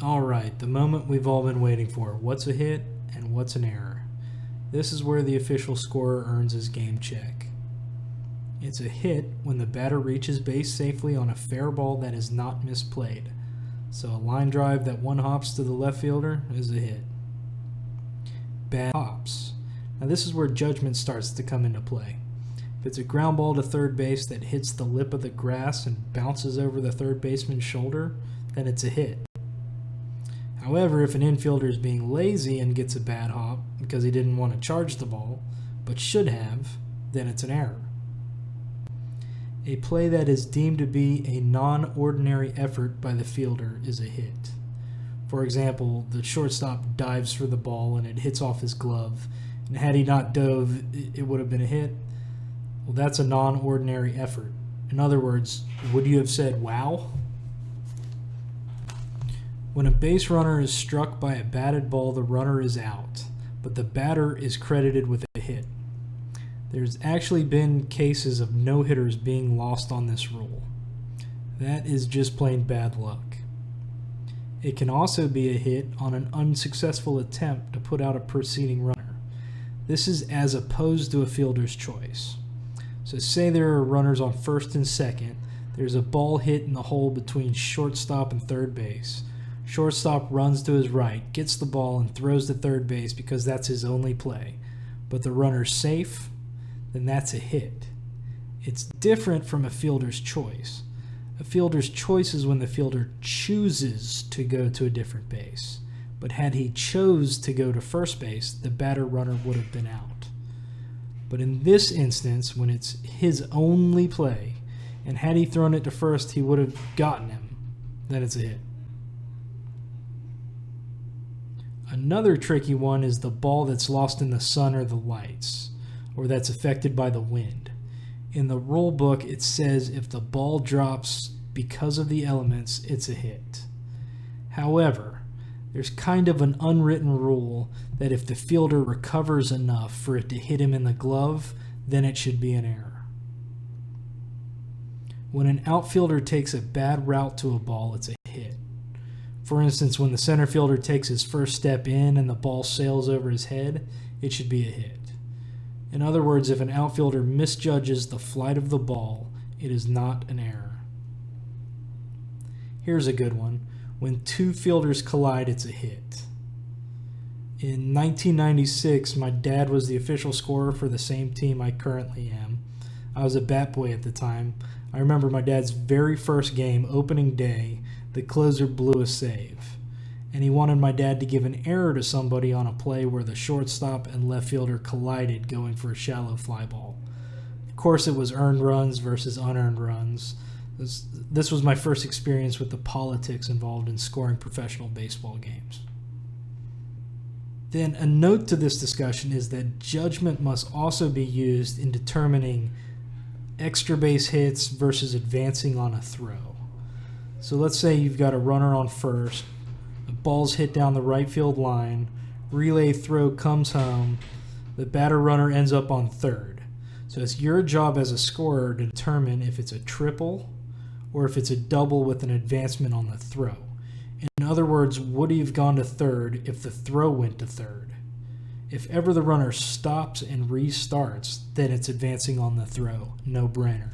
Alright, the moment we've all been waiting for. What's a hit and what's an error? This is where the official scorer earns his game check. It's a hit when the batter reaches base safely on a fair ball that is not misplayed. So a line drive that one hops to the left fielder is a hit. Bad hops. Now this is where judgment starts to come into play. If it's a ground ball to third base that hits the lip of the grass and bounces over the third baseman's shoulder, then it's a hit. However, if an infielder is being lazy and gets a bad hop because he didn't want to charge the ball, but should have, then it's an error. A play that is deemed to be a non-ordinary effort by the fielder is a hit. For example, the shortstop dives for the ball and it hits off his glove, and had he not dove, it would have been a hit. Well, that's a non-ordinary effort. In other words, would you have said, wow? When a base runner is struck by a batted ball, the runner is out, but the batter is credited with a hit. There's actually been cases of no-hitters being lost on this rule. That is just plain bad luck. It can also be a hit on an unsuccessful attempt to put out a preceding runner. This is as opposed to a fielder's choice. So say there are runners on first and second. There's a ball hit in the hole between shortstop and third base. Shortstop runs to his right, gets the ball, and throws to third base because that's his only play. But the runner's safe, then that's a hit. It's different from a fielder's choice. A fielder's choice is when the fielder chooses to go to a different base. But had he chose to go to first base, the batter runner would have been out. But in this instance, when it's his only play, and had he thrown it to first, he would have gotten him, then it's a hit. Another tricky one is the ball that's lost in the sun or the lights, or that's affected by the wind. In the rule book, it says if the ball drops because of the elements, it's a hit. However, there's kind of an unwritten rule that if the fielder recovers enough for it to hit him in the glove, then it should be an error. When an outfielder takes a bad route to a ball, it's a hit. For instance, when the center fielder takes his first step in and the ball sails over his head, it should be a hit. In other words, if an outfielder misjudges the flight of the ball, it is not an error. Here's a good one. When two fielders collide, it's a hit. In 1996, my dad was the official scorer for the same team I currently am. I was a bat boy at the time. I remember my dad's very first game, opening day, the closer blew a save, and he wanted my dad to give an error to somebody on a play where the shortstop and left fielder collided going for a shallow fly ball. Of course, it was earned runs versus unearned runs. This was my first experience with the politics involved in scoring professional baseball games. Then a note to this discussion is that judgment must also be used in determining extra base hits versus advancing on a throw. So let's say you've got a runner on first, the ball's hit down the right field line, relay throw comes home, the batter runner ends up on third. So it's your job as a scorer to determine if it's a triple or if it's a double with an advancement on the throw. In other words, would he have gone to third if the throw went to third? If ever the runner stops and restarts, then it's advancing on the throw. No brainer.